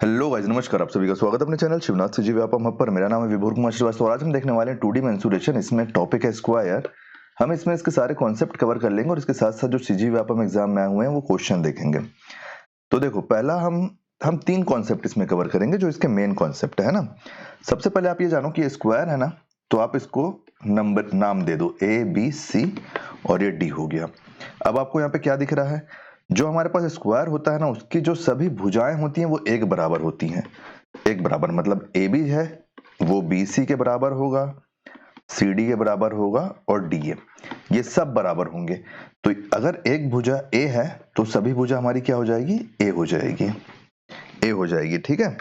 Hello guys, नमस्कार। आप सभी का स्वागत है अपने channel Shivnath CG Vyapam hub पर। मेरा नाम है विभोर कुमार श्रीवास्तव और आज हम देखने वाले हैं 2D मेंसुरेशन। इसमें टॉपिक है स्क्वायर। हम इसमें इसके सारे कॉन्सेप्ट कवर कर लेंगे और इसके साथ साथ जो सीजी व्यापम एग्जाम में आए हुए हैं वो क्वेश्चन देखेंगे। तो देखो, पहला हम 3 कॉन्सेप्ट इसमें कवर करेंगे जो इसके मेन कॉन्सेप्ट है ना। सबसे पहले आप ये जानो कि ये स्क्वायर है ना, तो आप इसको नंबर नाम दे दो A B C और ये D हो गया। अब आपको यहाँ पे क्या दिख रहा है, जो हमारे पास स्क्वायर होता है ना, उसकी जो सभी भुजाएं होती हैं वो एक बराबर होती हैं। एक बराबर मतलब ए बी है वो बी सी के बराबर होगा, सी डी के बराबर होगा और डी ये सब बराबर होंगे। तो अगर एक भुजा ए है तो सभी भुजा हमारी क्या हो जाएगी, ए हो जाएगी, ए हो जाएगी। ठीक है,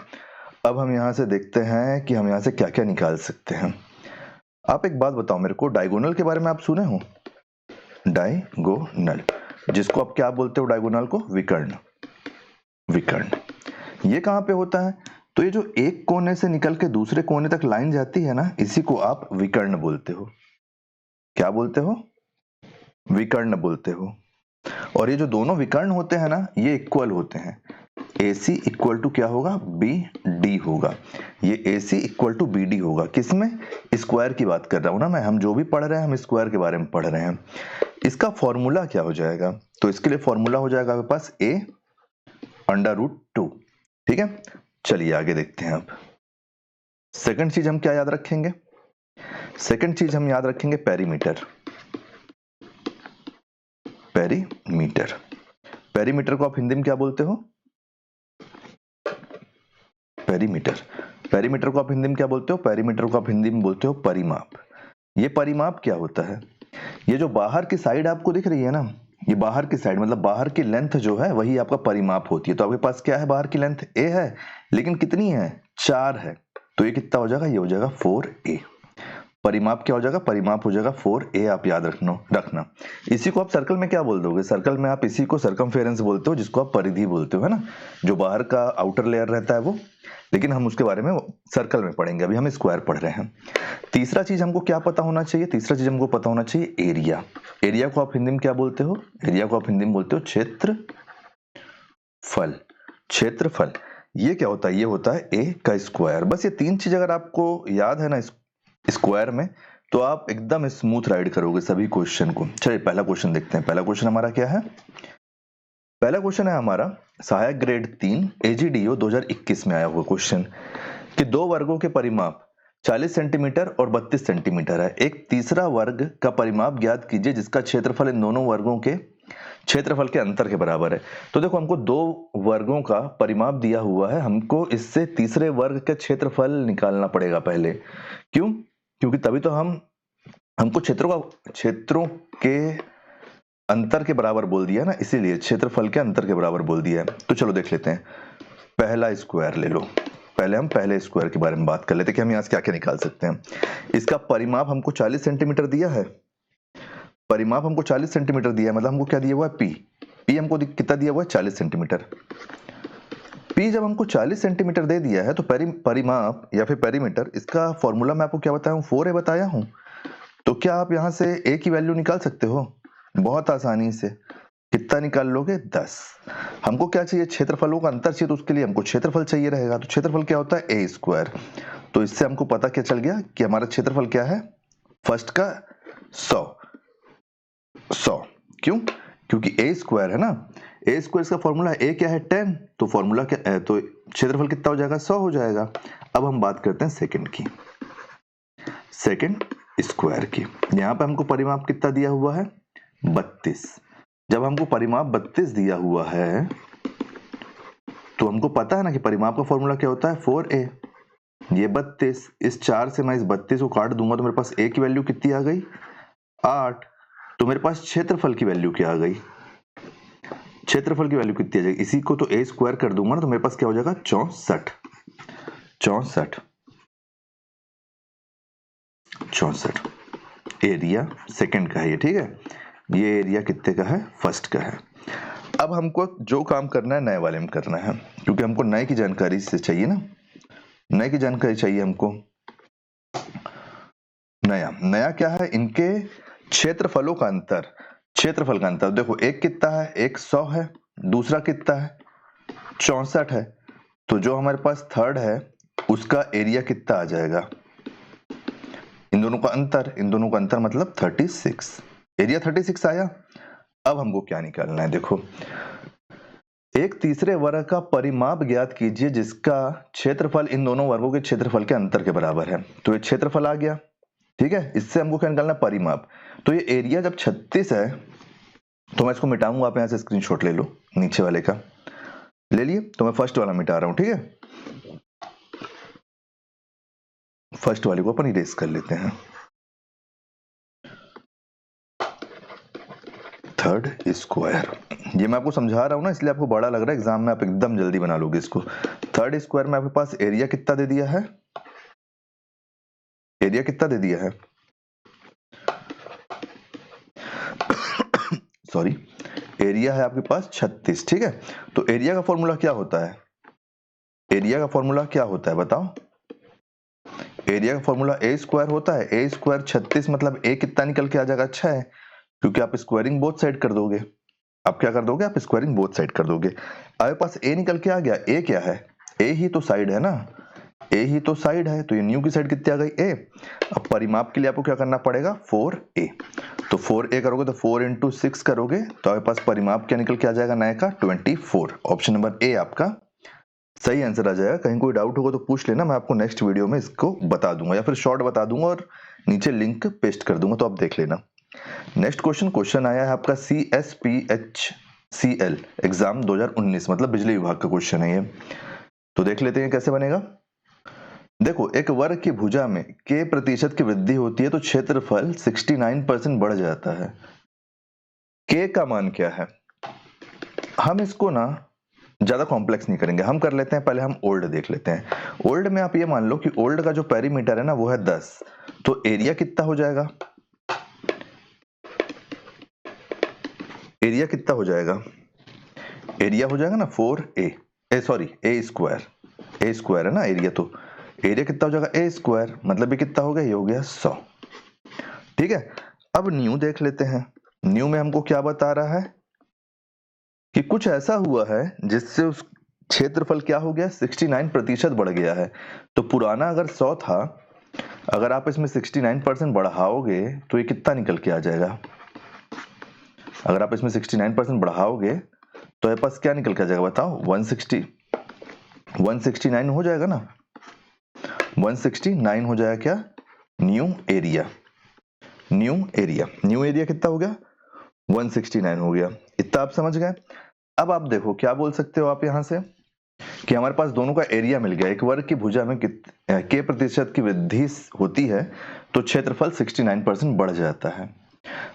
अब हम यहां से देखते हैं कि हम यहां से क्या क्या निकाल सकते हैं। आप एक बात बताओ मेरे को, डायगोनल के बारे में आप सुने हो? डायगोनल, जिसको आप क्या बोलते हो, डायगोनल को विकर्ण। विकर्ण ये कहां पे होता है? तो ये जो एक कोने से निकल के दूसरे कोने तक लाइन जाती है ना, इसी को आप विकर्ण बोलते हो। क्या बोलते हो? विकर्ण बोलते हो। और ये जो दोनों विकर्ण होते हैं ना, ये इक्वल होते हैं। AC इक्वल टू क्या होगा, BD होगा। ये AC इक्वल टू BD होगा। किसमें? स्क्वायर की बात कर रहा हूं ना मैं। हम जो भी पढ़ रहे हैं हम स्क्वायर के बारे में पढ़ रहे हैं। इसका फॉर्मूला क्या हो जाएगा? तो इसके लिए फॉर्मूला हो जाएगा आपके पास A √2। ठीक है, चलिए आगे देखते हैं। अब सेकंड चीज हम क्या याद रखेंगे? सेकंड चीज हम याद रखेंगे पेरीमीटर। पेरीमीटर, पेरीमीटर को आप हिंदी में क्या बोलते हो? पेरीमीटर, पेरीमीटर को आप हिंदी में क्या बोलते हो? पेरीमीटर को आप हिंदी में बोलते हो परिमाप। ये परिमाप क्या होता है? ये जो बाहर की साइड आपको दिख रही है ना, ये बाहर की साइड मतलब बाहर की लेंथ जो है वही आपका परिमाप होती है। तो आपके पास क्या है, बाहर की लेंथ A है, लेकिन कितनी है, 4 है। तो ये कितना हो जाएगा, ये हो जाएगा 4A। परिमाप क्या हो जाएगा, परिमाप हो जाएगा 4A। आप याद रखना। इसी को आप सर्कल में क्या बोल दोगे? सर्कल में आप इसी को सरकमफेरेंस बोलते हो, जिसको आप परिधि बोलते हो, है ना। जो बाहर का आउटर लेयर रहता है वो, लेकिन हम उसके बारे में सर्कल में पढ़ेंगे, अभी हम स्क्वायर पढ़ रहे हैं। तीसरा चीज हमको क्या पता होना चाहिए? तीसरा चीज हमको पता होना चाहिए एरिया। एरिया को आप हिंदी में क्या बोलते हो? एरिया को आप हिंदी में बोलते हो क्षेत्रफल। क्षेत्रफल ये क्या होता है? ये होता है A का स्क्वायर। बस ये 3 चीज अगर आपको याद है ना स्क्वायर में, तो आप एकदम स्मूथ राइड करोगे सभी क्वेश्चन को। चलिए पहला क्वेश्चन देखते हैं। पहला क्वेश्चन हमारा क्या है? पहला क्वेश्चन है हमारा सहायक ग्रेड 3 AGDO 2021 में आया हुआ क्वेश्चन कि दो वर्गों के परिमाप 40 सेंटीमीटर और 32 सेंटीमीटर है। एक तीसरा वर्ग का परिमाप ज्ञात कीजिए जिसका क्षेत्रफल इन दोनों वर्गों के क्षेत्रफल के अंतर के बराबर है। तो देखो, हमको दो वर्गों का परिमाप दिया हुआ है, हमको इससे तीसरे वर्ग का क्षेत्रफल निकालना पड़ेगा पहले। क्यों? क्योंकि तभी तो हमको क्षेत्रों के अंतर के बराबर बोल दिया ना, इसीलिए क्षेत्रफल के अंतर के बराबर बोल दिया है। तो चलो देख लेते हैं। पहला स्क्वायर ले लो। पहले हम पहले स्क्वायर के बारे में बात कर लेते हैं कि हम यहाँ से क्या क्या निकाल सकते हैं। इसका परिमाप हमको 40 सेंटीमीटर दिया है। परिमाप हमको 40 सेंटीमीटर दिया है, मतलब हमको क्या दिया हुआ है, P हमको कितना दिया हुआ है, 40 सेंटीमीटर। P जब हमको 40 सेंटीमीटर दे दिया है तो परिमाप या फिर पेरीमीटर, इसका फॉर्मूला मैं आपको क्या बताया हूँ, 4A बताया हूँ। तो क्या आप यहाँ से A की वैल्यू निकाल सकते हो? बहुत आसानी से। कितना निकाल लोगे, 10। हमको क्या चाहिए, क्षेत्रफलों का अंतर चाहिए, तो उसके लिए हमको क्षेत्रफल चाहिए रहेगा। तो क्षेत्रफल क्या होता है, A स्क्वायर। तो इससे हमको पता क्या चल गया कि हमारा क्षेत्रफल क्या है, फर्स्ट का 100। क्यों? क्योंकि A स्क्वायर है ना। A स्क्वायर का फॉर्मूला A क्या है, 10। तो फॉर्मूला क्या है, तो क्षेत्रफल कितना हो जाएगा, 100 हो जाएगा। अब हम बात करते हैं सेकंड की, सेकंड स्क्वायर की। यहाँ पे हमको परिमाप कितना दिया हुआ है, 32। जब हमको परिमाप 32 दिया हुआ है तो हमको पता है ना कि परिमाप का फॉर्मूला क्या होता है, 4A। ये 32, इस 4 से मैं इस 32 को काट दूंगा तो मेरे पास A की वैल्यू कितनी आ गई, 8। तो मेरे पास क्षेत्रफल की वैल्यू क्या आ गई, क्षेत्रफल की वैल्यू कितनी आ जाएगी, इसी को तो A स्क्वायर कर दूंगा ना, तो मेरे पास क्या हो जाएगा, 64। 64 एरिया सेकंड का है ये। ठीक है, ये एरिया कितने का है, फर्स्ट का है। अब हमको जो काम करना है नए वाले में करना है, क्योंकि हमको नए की जानकारी से चाहिए ना, नए की जानकारी चाहिए हमको। नया नया क्या है, इनके क्षेत्रफलों का अंतर। क्षेत्रफल का अंतर देखो, एक कितना है, एक 100 है, दूसरा कितना है, 64 है। तो जो हमारे पास थर्ड है उसका एरिया कितना आ जाएगा, इन दोनों का अंतर मतलब 36। एरिया 36 आया। अब हमको क्या निकालना है, देखो एक तीसरे वर्ग का परिमाप ज्ञात कीजिए जिसका क्षेत्रफल इन दोनों वर्गों के क्षेत्रफल के अंतर के बराबर है। तो ये क्षेत्रफल आ गया, ठीक है। इससे हमको क्या निकालना है, परिमाप। तो ये एरिया जब 36 है तो मैं इसको मिटाऊंगा, आप यहां से स्क्रीनशॉट ले लो, नीचे वाले का ले लिए। तो मैं फर्स्ट वाला मिटा रहा हूं, ठीक है। फर्स्ट वाले को अपन इरेज कर लेते हैं। थर्ड स्क्वायर, ये मैं आपको समझा रहा हूं ना, इसलिए आपको बड़ा लग रहा है, एग्जाम में आप एकदम जल्दी बना लोगे इसको। थर्ड स्क्वायर में आपके पास एरिया कितना दे दिया है, एरिया कितना दे दिया है सॉरी, एरिया है आपके पास 36, ठीक है। तो एरिया का फॉर्मूला क्या होता है, एरिया का फॉर्मूला क्या होता है बताओ। एरिया का फॉर्मूला ए स्क्वायर होता है। ए स्क्वायर 36 मतलब ए कितना निकल के आ जाएगा, अच्छा है, क्योंकि आप स्क्वायरिंग बोथ साइड कर दोगे। आप क्या कर दोगे, आप स्क्वायरिंग बोथ साइड कर दोगे। आपके पास ए निकल के आ गया। ए क्या है, ए ही तो साइड है ना, ए ही तो साइड है। तो ये न्यू की साइड कितनी आ गई, ए। अब परिमाप के लिए आपको क्या करना पड़ेगा, 4a। तो 4a करोगे तो 4 × 6 करोगे तो आपके पास परिमाप क्या निकल के आ जाएगा, नए का 24। ऑप्शन नंबर ए आपका सही आंसर आ जाएगा। कहीं कोई डाउट होगा तो पूछ लेना, मैं आपको नेक्स्ट वीडियो में इसको बता दूंगा या फिर शॉर्ट बता दूंगा और नीचे लिंक पेस्ट कर दूंगा, तो आप देख लेना। नेक्स्ट क्वेश्चन आया है आपका CSPHCL एग्जाम 2019, मतलब बिजली विभाग का क्वेश्चन है ये। तो देख लेते हैं कैसे बनेगा। देखो एक वर्ग की भुजा में k प्रतिशत की वृद्धि होती है तो क्षेत्रफल 69% बढ़ जाता है। k का मान क्या है, हम इसको ना ज्यादा कॉम्प्लेक्स नहीं करेंगे, हम कर लेते हैं पहले, हम ओल्ड देख लेते हैं। ओल्ड में आप ये मान लो कि ओल्ड का जो पेरीमीटर है ना वो है 10, तो एरिया कितना हो जाएगा, एरिया कितना हो जाएगा, एरिया हो जाएगा ना 4a, a स्क्वायर है ना एरिया, तो एरिया कितना हो जाएगा a स्क्वायर, मतलब ये कितना हो गया, ये हो गया 100, ठीक है। अब न्यू देख लेते हैं। न्यू में हमको क्या बता रहा है कि कुछ ऐसा हुआ है जिससे उस क्षेत्रफल क्या हो गया, 69% बढ़ गया है। तो पुराना अगर 100 था, अगर आप इसमें 69% बढ़ाओगे तो ये कितना निकल के आ जाएगा, अगर आप इसमें 69% बढ़ाओगे तो ये पास क्या निकल के आ जाएगा बताओ, 169 हो जाएगा ना, 169 हो जाएगा क्या, न्यू एरिया कितना हो गया, 169 हो गया। इतना आप समझ गए। अब आप देखो क्या बोल सकते हो आप यहां से कि हमारे पास दोनों का एरिया मिल गया। एक वर्ग की भुजा में k प्रतिशत की वृद्धि होती है तो क्षेत्रफल 69% बढ़ जाता है।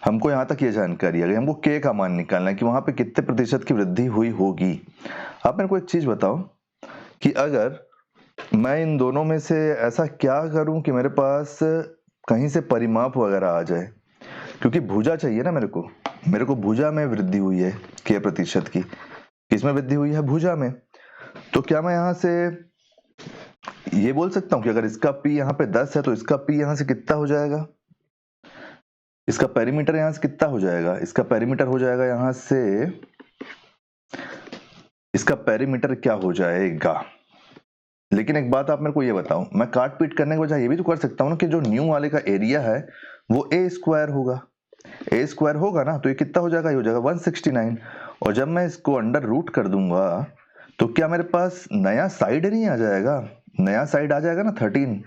हमको यहाँ तक ये जानकारी आ गई, हमको k का मान निकालना है कि वहां पे कितने प्रतिशत की वृद्धि हुई होगी। आप मेरे को एक चीज बताओ कि अगर मैं इन दोनों में से ऐसा क्या करूं कि मेरे पास कहीं से परिमाप वगैरह आ जाए, क्योंकि भुजा चाहिए ना मेरे को भुजा में वृद्धि हुई है k प्रतिशत की, किसमें वृद्धि हुई है, भुजा में। तो क्या मैं यहां से ये बोल सकता हूं कि अगर इसका p यहाँ पे 10 है तो इसका p यहां से कितना हो जाएगा, इसका पेरीमीटर यहां से कितना हो जाएगा, इसका पेरीमीटर हो जाएगा यहां से, इसका पेरीमीटर क्या हो जाएगा। लेकिन एक बात आप मेरे को ये बताओ, मैं काट पीट करने के बजाय ये भी तो कर सकता हूँ ना कि जो न्यू वाले का एरिया है वो a स्क्वायर होगा, a स्क्वायर होगा ना, तो ये कितना हो जाएगा, ये हो जाएगा 169। और जब मैं इसको अंडर रूट कर दूंगा तो क्या मेरे पास नया साइड नहीं आ जाएगा, नया साइड आ जाएगा ना 13।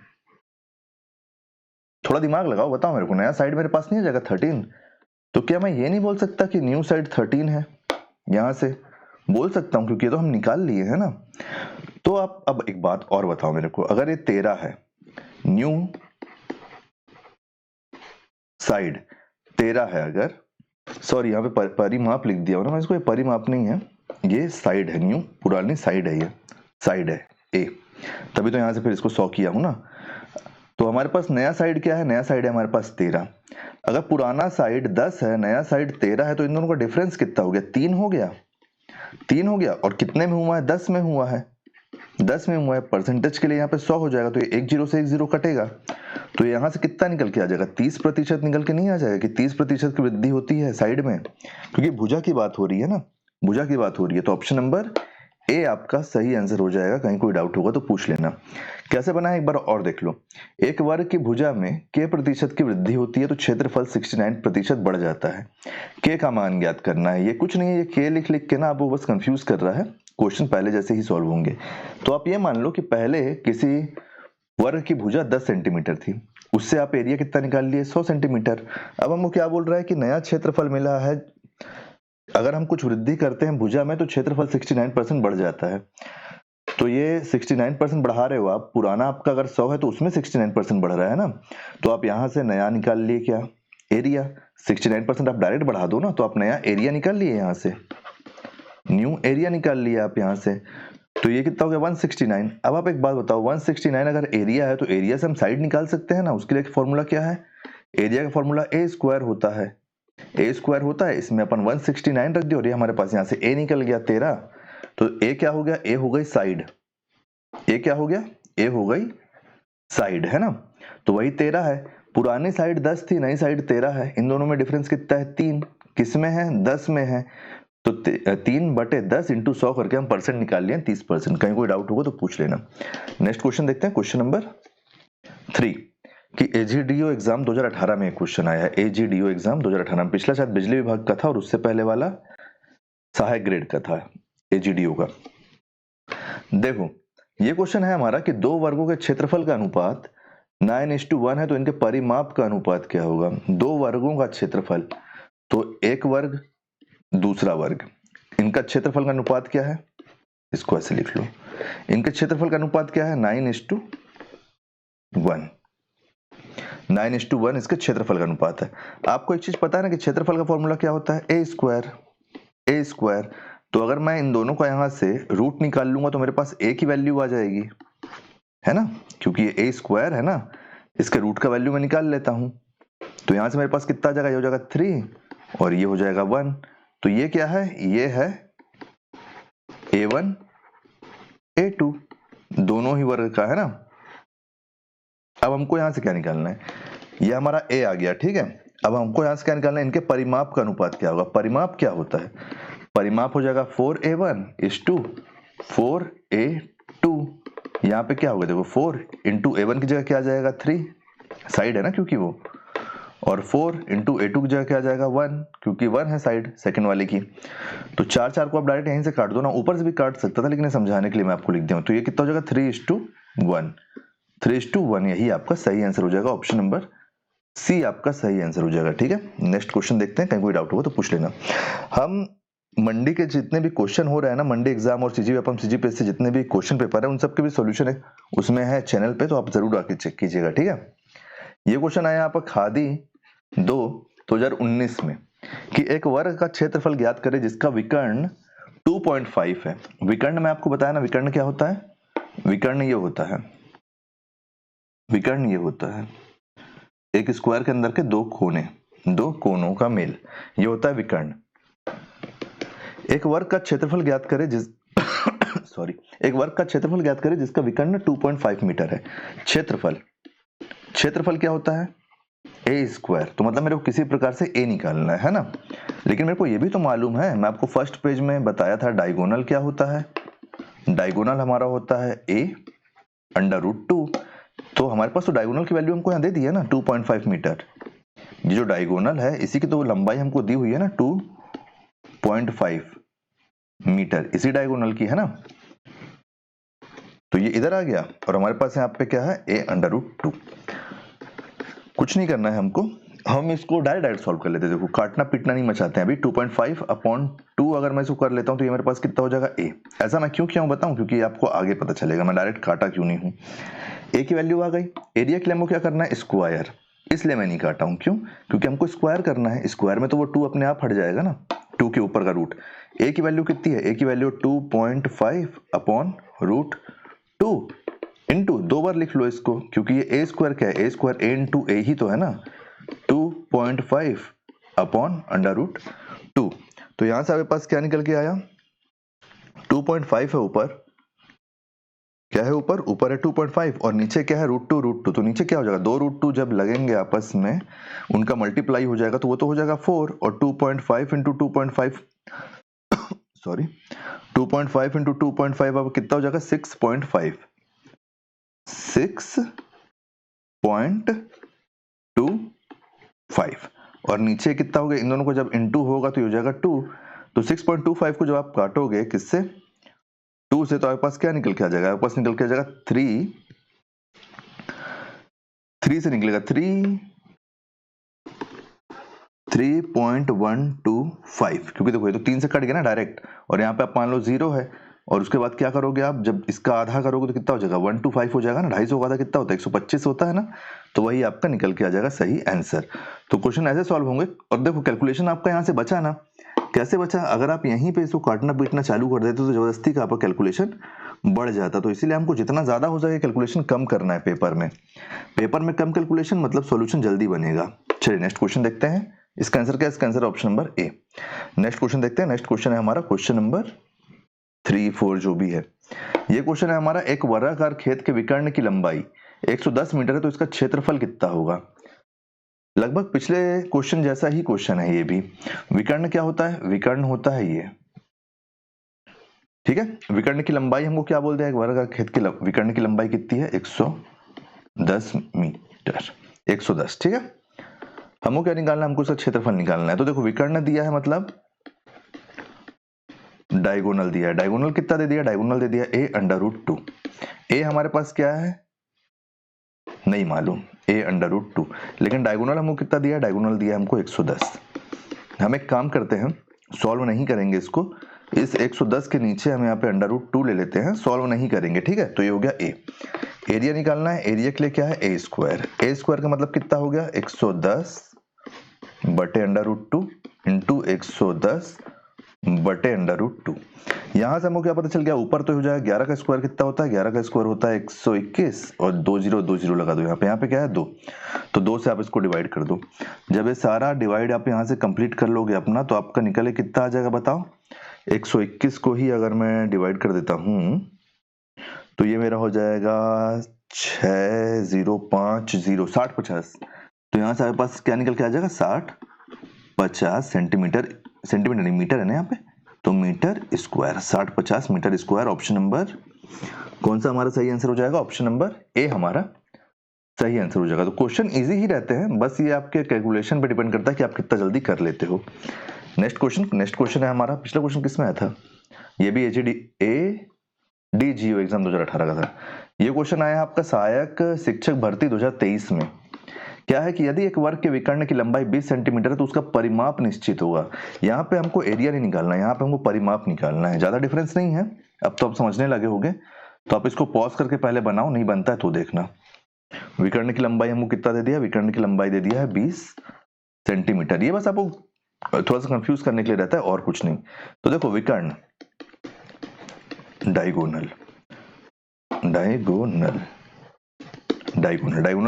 थोड़ा दिमाग लगाओ, बताओ मेरे को, नया साइड मेरे पास नहीं आ जाएगा 13। तो क्या मैं ये नहीं बोल सकता कि न्यू साइड 13 है, यहां से बोल सकता हूं क्योंकि ये तो हम निकाल लिए है ना। तो आप अब एक बात और बताओ मेरे को, अगर ये 13 है, न्यू साइड 13 है, अगर सॉरी यहाँ पे परिमाप लिख दिया हो ना मैं इसको, ये परिमाप नहीं है, ये साइड है, न्यू पुरानी साइड है, ये साइड है ए, तभी तो यहां से फिर इसको 100 किया हूं ना। तो हमारे पास नया साइड क्या है, नया साइड है हमारे पास 13। अगर पुराना साइड 10 है, नया साइड 13 है, तो इन दोनों का डिफरेंस कितना हो गया, 3 हो गया, 3 हो गया। और कितने में हुआ है, 10 में हुआ है, 10 में हुआ है। परसेंटेज के लिए यहाँ पे 100 हो जाएगा, तो ये एक जीरो से एक जीरो कटेगा, तो यहाँ से कितना निकल के आ जाएगा, 30% निकल के नहीं आ जाएगा कि 30% की वृद्धि होती है साइड में, क्योंकि भुजा की बात हो रही है ना, भुजा की बात हो रही है। तो ऑप्शन नंबर ए आपका सही आंसर हो जाएगा। कहीं कोई डाउट होगा तो पूछ लेना। कैसे बना है एक बार और देख लो। एक वर्ग की भुजा में k प्रतिशत की वृद्धि होती है तो क्षेत्रफल 69% बढ़ जाता है। k का मान ज्ञात करना है। ये कुछ नहीं है, ये k लिख लिख के ना आपको बस कंफ्यूज कर रहा है। क्वेश्चन पहले जैसे ही सॉल्व होंगे। तो आप ये मान लो कि पहले किसी वर्ग की भुजा 10 सेंटीमीटर थी, उससे आप एरिया कितना निकाल लिए 100 सेंटीमीटर। अब हमको क्या बोल रहा है कि नया क्षेत्रफल मिला है, अगर हम कुछ वृद्धि करते हैं भुजा में तो क्षेत्रफल 69% बढ़ जाता है। तो ये 69% बढ़ा रहे हो आप, पुराना आपका अगर 100 है तो उसमें 69% बढ़ रहा है ना। तो आप यहां से नया निकाल लिए क्या, एरिया। 69% आप डायरेक्ट बढ़ा दो ना, तो आप नया एरिया निकाल लिए यहां से, न्यू एरिया निकाल लिया आप यहां से। तो ये कितना हो गया 169। अब आप एक बात बताओ, 169 अगर एरिया है तो एरिया से हम साइड निकाल सकते हैं ना। उसके लिए फॉर्मूला क्या है, एरिया का फॉर्मूला ए स्क्वायर होता है। ए स्क्वायर होता है, इसमें अपन 169 रख दिया और ये हमारे पास यहाँ से ए निकल गया 13। तो ए क्या हो गया, ए हो गई साइड। ए क्या हो गया, ए हो गई साइड, है ना। तो वही 13 है। पुरानी साइड 10 थी, नई साइड 13 है। इन दोनों में डिफरेंस कितना है 3। किस में है, 10 में है। तो 3/10 इंटू 100 करके हम परसेंट निकाल लिए 30%। कहीं कोई डाउट होगा तो पूछ लेना। नेक्स्ट क्वेश्चन देखते हैं, क्वेश्चन नंबर 3 कि एजीडीओ एग्जाम 2018 में क्वेश्चन आया है। एजीडीओ एग्जाम 2018 में, पिछला शायद बिजली विभाग का था और उससे पहले वाला सहायक ग्रेड का था एजीडीओ का। देखो ये क्वेश्चन है हमारा कि दो वर्गों के क्षेत्रफल का अनुपात 9:1 है तो इनके परिमाप का अनुपात क्या होगा। दो वर्गों का क्षेत्रफल, तो एक वर्ग दूसरा वर्ग, इनका क्षेत्रफल का अनुपात क्या है, इसको ऐसे लिख लो। इनके क्षेत्रफल का अनुपात क्या है 9:1। 9:1 इसके क्षेत्रफल का अनुपात है। आपको एक चीज पता है ना कि क्षेत्रफल का फॉर्मूला क्या होता है, ए स्क्वायर। ए स्क्वायर, तो अगर मैं इन दोनों का यहां से रूट निकाल लूंगा तो मेरे पास ए की वैल्यू आ जाएगी, है ना, क्योंकि ये ए स्क्वायर है ना। इसके रूट का वैल्यू मैं निकाल लेता हूं, तो यहां से मेरे पास कितना आ जाएगा, ये हो जाएगा 3 और ये हो जाएगा 1। तो ये क्या है, ये है A1 A2, दोनों ही वर्ग का है ना। अब हमको यहां से क्या निकालना है, ये हमारा A आ गया, ठीक है। अब हमको यहां से क्या निकालना है, इनके परिमाप का अनुपात क्या होगा। परिमाप क्या होता है, परिमाप हो जाएगा 4A1 = 4A2। यहाँ पे क्या होगा, देखो 4 × A1 की जगह क्या आ जाएगा 3, साइड है ना क्योंकि वो, और 4 × A2 की जगह क्या आ जाएगा 1, क्योंकि 1 है साइड सेकंड वाले की। तो 4 को आप डायरेक्ट यहीं से काट दो ना, ऊपर से भी काट सकता था लेकिन समझाने के लिए मैं आपको लिख दिया हूं। तो ये कितना हो जाएगा 3:1। 3:1 यही आपका सही आंसर हो जाएगा। ऑप्शन नंबर सी आपका सही आंसर हो जाएगा, ठीक है। नेक्स्ट क्वेश्चन देखते हैं, कहीं कोई डाउट होगा तो पूछ लेना। हम मंडी के जितने भी क्वेश्चन हो रहे हैं ना, मंडी एग्जाम और सीजीपीएस से जितने भी क्वेश्चन पेपर है उन सबके भी सॉल्यूशन है उसमें है चैनल पे, तो आप जरूर आके चेक कीजिएगा, ठीक है। ये क्वेश्चन आया आपका खादी 2019 में कि एक वर्ग का क्षेत्रफल ज्ञात करें जिसका विकर्ण 2.5 है। विकर्ण मैं आपको बताया ना, विकर्ण क्या होता है, विकर्ण ये होता है, विकर्ण ये होता है एक स्क्वायर के अंदर के दो कोने, दो कोनों का मेल, ये होता है विकर्ण। एक वर्ग का क्षेत्रफल ज्ञात करें जिस सॉरी एक वर्ग का क्षेत्रफल ज्ञात करें जिसका विकर्ण 2.5 मीटर है। क्षेत्रफल, क्षेत्रफल क्या होता है ए स्क्वायर, तो मतलब मेरे को किसी प्रकार से ए निकालना है ना। लेकिन मेरे को ये भी तो मालूम है, मैं आपको फर्स्ट पेज में बताया था डायगोनल क्या होता है। डायगोनल हमारा होता है a√2। तो हमारे पास तो डायगोनल की वैल्यू हमको यहाँ दे दी है ना 2.5 मीटर। ये जो डायगोनल है इसी की तो लंबाई हमको दी हुई है ना 2.5 मीटर, इसी डायगोनल की है ना। तो ये इधर आ गया और हमारे पास यहाँ पे क्या है a√2। कुछ नहीं करना है हमको, हम इसको डायरेक्ट सॉल्व कर लेते हैं। देखो काटना पीटना नहीं मचाते हैं अभी। 2.5/2 अगर मैं इसको कर लेता हूँ तो ये मेरे पास कितना हो जाएगा a। ऐसा मैं क्यों किया हूँ बताऊं, क्योंकि आपको आगे पता चलेगा मैं डायरेक्ट काटा क्यों नहीं हूँ। a की वैल्यू आ गई, एरिया के लिए हमको क्या करना है स्क्वायर, इसलिए मैं नहीं काटा हूँ। क्यों, क्योंकि हमको स्क्वायर करना है, स्क्वायर में तो वो 2 अपने आप हट जाएगा ना, 2 के ऊपर का रूट। a की वैल्यू कितनी है, a की वैल्यू 2.5/√2 इंटू 2 बार लिख लो इसको, क्योंकि ये a स्क्वायर क्या है, a square a into a ही तो है ना, 2.5/√2। तो यहां से आपके पास क्या निकल के आया 2.5 है ऊपर, क्या है ऊपर, ऊपर है 2.5 और नीचे क्या है √2। तो नीचे क्या हो जाएगा 2√2 जब लगेंगे आपस में उनका मल्टीप्लाई हो जाएगा तो वो तो हो जाएगा 4 और 2.5 × 2.5 सॉरी 2.5 इंटू 2.5 अब कितना हो जाएगा 6.5 6.25 और नीचे कितना हो गया, इन दोनों को जब इंटू होगा तो हो जाएगा 2, तो 6.25 को जब आप काटोगे किससे 2 से, तो आपके पास क्या निकल के आ जाएगा, आपके पास निकल के आ जाएगा 3 से निकलेगा 3.125, क्योंकि देखो ये तो 3 से कट गया ना डायरेक्ट, और यहाँ पे आप मान लो 0 है, और उसके बाद क्या करोगे आप, जब इसका आधा करोगे तो कितना हो जाएगा 125 हो जाएगा ना, 250 का आधा कितना होता है 125 होता है ना, तो वही आपका निकल के आ जाएगा सही आंसर। तो क्वेश्चन ऐसे सॉल्व होंगे। और देखो कैलकुलेशन आपका यहाँ से बचा ना, कैसे बचा, अगर आप यहीं पे इसको काटना पीटना चालू कर देते तो जबरदस्ती का आपका कैलकुलेशन बढ़ जाता, तो इसीलिए हमको जितना ज्यादा हो सके कैलकुलेशन कम करना है पेपर में कम कैलकुलेशन मतलब सॉल्यूशन जल्दी बनेगा। चलिए नेक्स्ट क्वेश्चन देखते हैं, इसका आंसर क्या है, इसका answer option number A. Next question देखते हैं, नेक्स्ट क्वेश्चन है हमारा क्वेश्चन नंबर 3, 4 जो भी है। ये क्वेश्चन है हमारा, एक वर्गाकार खेत के विकर्ण की लंबाई 110 मीटर है, तो इसका क्षेत्रफल कितना होगा। लगभग पिछले क्वेश्चन जैसा ही क्वेश्चन है ये भी। विकर्ण क्या होता है, विकर्ण होता है ये, ठीक है। विकर्ण की लंबाई हमको क्या बोलते हैं, एक वर्गाकार खेत की विकर्ण की लंबाई कितनी है 110 मीटर, 110, ठीक है। हमको क्या निकालना है, हमको इसका क्षेत्रफल निकालना है। तो देखो विकर्ण दिया है मतलब डायगोनल दिया है, डायगोनल कितना दे दिया, डायगोनल दे दिया a√2। a हमारे पास क्या है नहीं मालूम, a√2, लेकिन डायगोनल हमको कितना दिया, डायगोनल दिया हमको 110। हम एक काम करते हैं, सॉल्व नहीं करेंगे इसको, इस 110 के नीचे हम यहाँ पे √2 ले लेते हैं, सॉल्व नहीं करेंगे, ठीक है। तो ये हो गया a। एरिया निकालना है, एरिया के लिए क्या है a स्क्वायर, a स्क्वायर का मतलब कितना हो गया 110 बटे √2 इंटू 110 बटे √2। यहां से हमको क्या पता चल गया, ऊपर तो हो जाएगा 11 का स्क्वायर कितना होता है, 11 का स्क्वायर होता है 121, और 20 लगा दो यहाँ पे क्या है 2, तो 2 से आप इसको डिवाइड कर दो। जब ये सारा डिवाइड आप यहाँ से कंप्लीट कर लोगे अपना, तो आपका निकले कितना आ जाएगा बताओ। 121 को ही अगर मैं डिवाइड कर देता हूँ तो ये मेरा हो जाएगा 6050 6050, तो यहाँ से आपके पास क्या निकल के आ जाएगा 60-50 सेंटीमीटर, सेंटीमीटर नहीं मीटर है ना यहाँ पे, तो metre square, 60-50 metre square. Option number कौन सा हमारा सही आंसर हो जाएगा, ऑप्शन नंबर ए हमारा सही आंसर हो जाएगा। तो क्वेश्चन इजी ही रहते हैं, बस ये आपके कैलकुलेशन पे डिपेंड करता है कि आप कितना जल्दी कर लेते हो। नेक्स्ट क्वेश्चन है हमारा, पिछला क्वेश्चन किसमें आया था, ये भी ADGO एग्जाम 2018 का था। ये क्वेश्चन आया आपका सहायक शिक्षक भर्ती 2023 में। क्या है कि यदि एक वर्ग के विकर्ण की लंबाई 20 सेंटीमीटर है तो उसका परिमाप निश्चित होगा। यहाँ पे हमको एरिया नहीं निकालना है, यहाँ पे हमको परिमाप निकालना है, ज्यादा डिफरेंस नहीं है। अब तो आप समझने लगे होंगे, तो आप इसको पॉज करके पहले बनाओ, नहीं बनता है तो देखना। विकर्ण की लंबाई हमको कितना दे दिया, विकर्ण की लंबाई दे दिया है 20 सेंटीमीटर। ये बस आपको थोड़ा सा कंफ्यूज करने के लिए रहता है और कुछ नहीं। तो देखो विकर्ण डायगोनल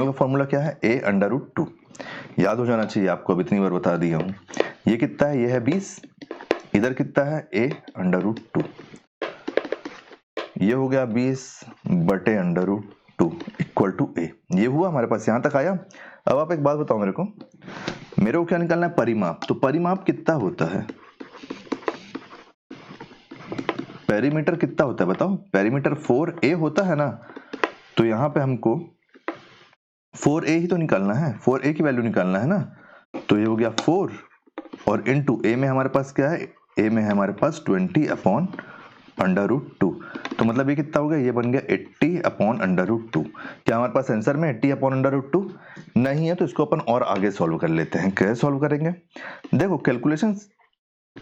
का फॉर्मूला क्या है a√2, याद हो जाना चाहिए आपको, अब इतनी बार बता दिया हूं। ये कितना है, ये है 20, इधर कितना है a√2, ये हो गया 20 बटे √2 इक्वल टू a। ये हुआ हमारे पास, यहां तक आया। अब आप एक बात बताओ मेरे को क्या निकालना है, परिमाप। तो परिमाप कितना होता है, पेरीमीटर कितना होता है बताओ, पेरीमीटर 4a होता है ना, तो यहां पे हमको 4a ही तो निकालना है, 4a की वैल्यू निकालना है ना। तो ये हो गया 4 और इनटू a में हमारे पास क्या है, a में है हमारे पास 20/√2, तो मतलब ये कितना हो गया, ये बन गया 80/√2। क्या हमारे पास आंसर में 80/√2 नहीं है, तो इसको अपन और आगे सॉल्व कर लेते हैं। कैसे सॉल्व करेंगे, देखो कैलकुलेशन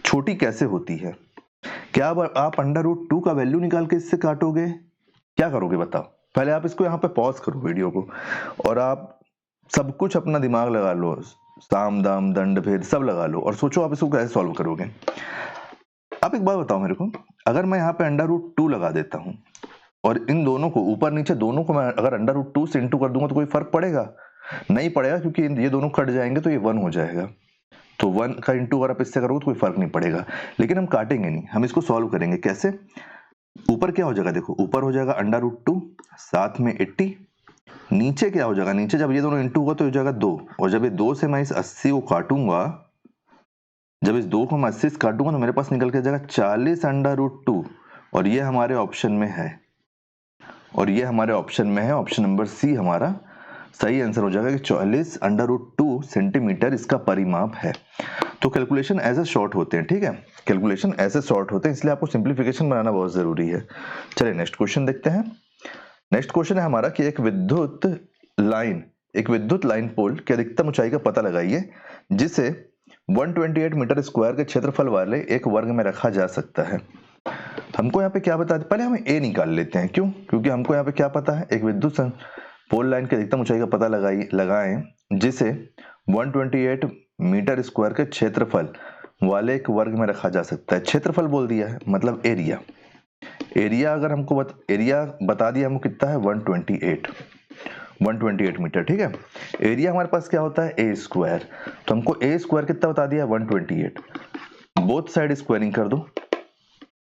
छोटी कैसे होती है। क्या आप √2 का वैल्यू निकाल के इससे काटोगे, क्या करोगे बताओ। पहले आप इसको यहाँ पे पॉज करो वीडियो को, और आप सब कुछ अपना दिमाग लगा लो, साम दाम दंड भेद सब लगा लो, और सोचो आप इसको कैसे सॉल्व करोगे। अब एक बात बताओ मेरे को, अगर मैं यहाँ पे √2 लगा देता हूँ और इन दोनों को ऊपर नीचे दोनों को मैं अगर √2 से इंटू कर दूंगा तो कोई फर्क पड़ेगा, नहीं पड़ेगा, क्योंकि ये दोनों कट जाएंगे तो ये 1 हो जाएगा। तो 1 का इंटू अगर आप इससे करोगे तो कोई फर्क नहीं पड़ेगा। लेकिन हम काटेंगे नहीं, हम इसको सॉल्व करेंगे कैसे। ऊपर क्या हो जाएगा, देखो ऊपर हो जाएगा √2 साथ में 80, नीचे क्या हो जाएगा, नीचे जब ये दोनों इंटू होगा तो हो जाएगा 2, और जब ये 2 से मैं इस 80 को काटूंगा जब इस 2 को मैं 80 से काटूंगा तो मेरे पास निकल के जाएगा 40√2 और ये हमारे ऑप्शन में है, और ये हमारे ऑप्शन में है। ऑप्शन नंबर सी हमारा सही आंसर हो जाएगा कि 40√2 सेंटीमीटर इसका परिमाप है। तो कैलकुलेशन ऐसे शॉर्ट होते हैं, ठीक है, कैलकुलेशन ऐसे शॉर्ट होते हैं, इसलिए आपको सिंप्लीफिकेशन बनाना बहुत जरूरी है। चलिए नेक्स्ट क्वेश्चन देखते हैं। नेक्स्ट क्वेश्चन है हमारा कि एक विद्युत लाइन पोल की अधिकतम ऊंचाई का पता लगाइए जिसे 128 मीटर स्क्वायर के क्षेत्रफल वाले एक वर्ग में रखा जा सकता है। हमको यहाँ पे क्या बता, पहले हम ए निकाल लेते हैं। क्यों? क्योंकि हमको यहाँ पे क्या पता है, एक विद्युत पोल लाइन की अधिकतम ऊंचाई का पता लगाएं जिसे 128 मीटर स्क्वायर के क्षेत्रफल वाले एक वर्ग में रखा जा सकता है। क्षेत्रफल बोल दिया है मतलब एरिया। एरिया अगर हमको एरिया बता दिया हमको कितना है 128 मीटर, ठीक है। एरिया हमारे पास क्या होता है ए स्क्वायर, तो हमको ए स्क्वायर कितना बता दिया 128। बोथ साइड स्क्वायरिंग कर दो,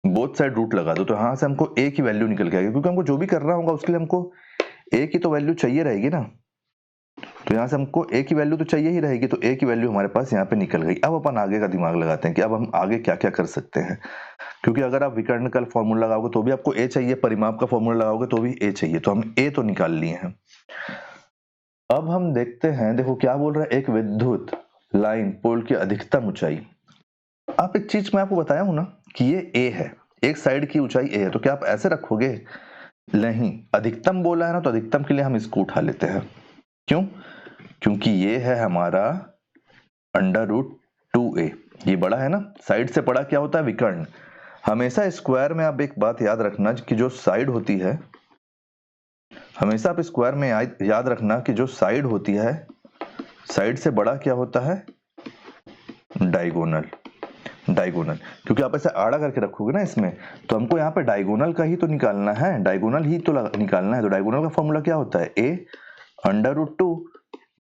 बोथ साइड रूट लगा दो, तो यहां से हमको ए की वैल्यू निकल के आएगी, क्योंकि हमको जो भी करना होगा उसके लिए हमको ए की तो वैल्यू चाहिए रहेगी ना। तो यहाँ से हमको ए की वैल्यू तो चाहिए ही रहेगी, तो ए की वैल्यू हमारे पास यहाँ पे निकल गई। अब अपन आगे का दिमाग लगाते हैं कि अब हम आगे क्या क्या कर सकते हैं, क्योंकि अगर आप विकर्ण का फॉर्मूला लगाओगे तो भी आपको ए चाहिए, परिमाप का फॉर्मूला लगाओगे तो भी ए चाहिए, तो हम ए तो निकाल लिए हैं। अब हम देखते हैं, देखो क्या बोल रहा है, एक विद्युत लाइन पोल की अधिकतम ऊंचाई। आप एक चीज मैं आपको बताया हूं ना कि ये ए है, एक साइड की ऊंचाई ए है, तो क्या आप ऐसे रखोगे? नहीं, अधिकतम बोला है ना, तो अधिकतम के लिए हम इसको उठा लेते हैं। क्यों? क्योंकि ये है हमारा √2a, ये बड़ा है ना, साइड से बड़ा क्या होता है विकर्ण। हमेशा स्क्वायर में आप एक बात याद रखना कि जो साइड होती है, हमेशा आप स्क्वायर में याद रखना कि जो साइड होती है, साइड से बड़ा क्या होता है डायगोनल। क्योंकि आप ऐसे आड़ा करके रखोगे ना इसमें, तो हमको यहाँ पे डायगोनल का ही तो निकालना है, डायगोनल ही तो निकालना है। तो डायगोनल का फॉर्मूला क्या होता है a√2,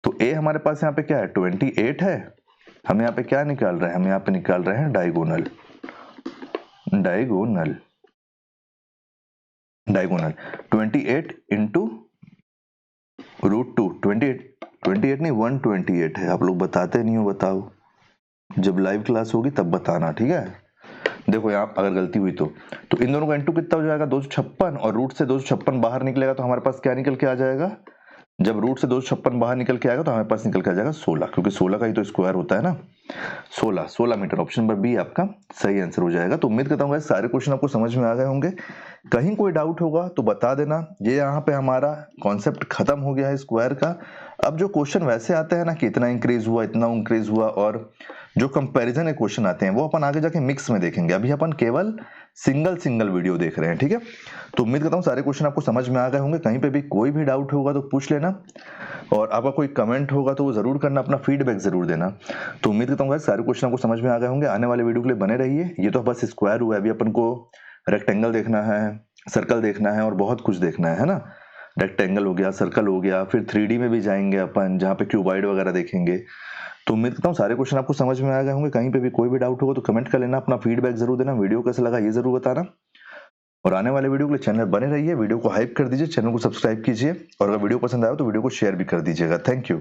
तो a हमारे पास यहाँ पे क्या है 28 है, हम यहाँ पे क्या निकाल रहे हैं, हम यहाँ पे निकाल रहे हैं डायगोनल 28 इंटू √2, 28 नहीं 128 है। आप लोग बताते नहीं हो, बताओ, जब लाइव क्लास होगी तब बताना, ठीक है। देखो यहाँ अगर गलती हुई तो इन दोनों का इंटू कितना हो जाएगा 256, और रूट से 256 बाहर निकलेगा तो हमारे पास क्या निकल के आ जाएगा, जब रूट से 256 बाहर निकल के आएगा तो हमारे पास निकल के आ जाएगा 16, क्योंकि 16 का ही तो स्क्वायर होता है ना, 16 मीटर। ऑप्शन नंबर बी आपका सही आंसर हो जाएगा। तो उम्मीद करता हूँ सारे क्वेश्चन आपको समझ में आ गए होंगे। कहीं कोई डाउट होगा तो बता देना। ये यहाँ पे हमारा कॉन्सेप्ट खत्म हो गया है स्क्वायर का। अब जो क्वेश्चन वैसे आते हैं ना कि इतना इंक्रीज हुआ, इतना इंक्रीज हुआ, और जो कंपैरिजन के क्वेश्चन आते हैं वो अपन आगे जाके मिक्स में देखेंगे। अभी अपन केवल सिंगल वीडियो देख रहे हैं, ठीक है। तो उम्मीद करता हूँ सारे क्वेश्चन आपको समझ में आ गए होंगे। कहीं पे भी कोई भी डाउट होगा तो पूछ लेना, और आपका कोई कमेंट होगा तो वो जरूर करना, अपना फीडबैक जरूर देना। तो उम्मीद करता हूँ सारे क्वेश्चन आपको समझ में आ गए होंगे। आने वाले वीडियो के लिए बने रहिए। ये तो बस स्क्वायर हुआ है, अभी अपन को रेक्टेंगल देखना है, सर्कल देखना है, और बहुत कुछ देखना है ना। रेक्टेंगल हो गया, सर्कल हो गया, फिर 3D में भी जाएंगे अपन, जहाँ पे क्यूबॉइड वगैरह देखेंगे। तो उम्मीद करता हूँ सारे क्वेश्चन आपको समझ में आ गए होंगे। कहीं पे भी कोई भी डाउट होगा तो कमेंट कर लेना, अपना फीडबैक जरूर देना, वीडियो कैसा लगा ये जरूर बताना, और आने वाले वीडियो के लिए चैनल बने रहिए। वीडियो को हाइप कर दीजिए, चैनल को सब्सक्राइब कीजिए, और अगर वीडियो पसंद आया तो वीडियो को शेयर भी कर दीजिएगा। Thank you.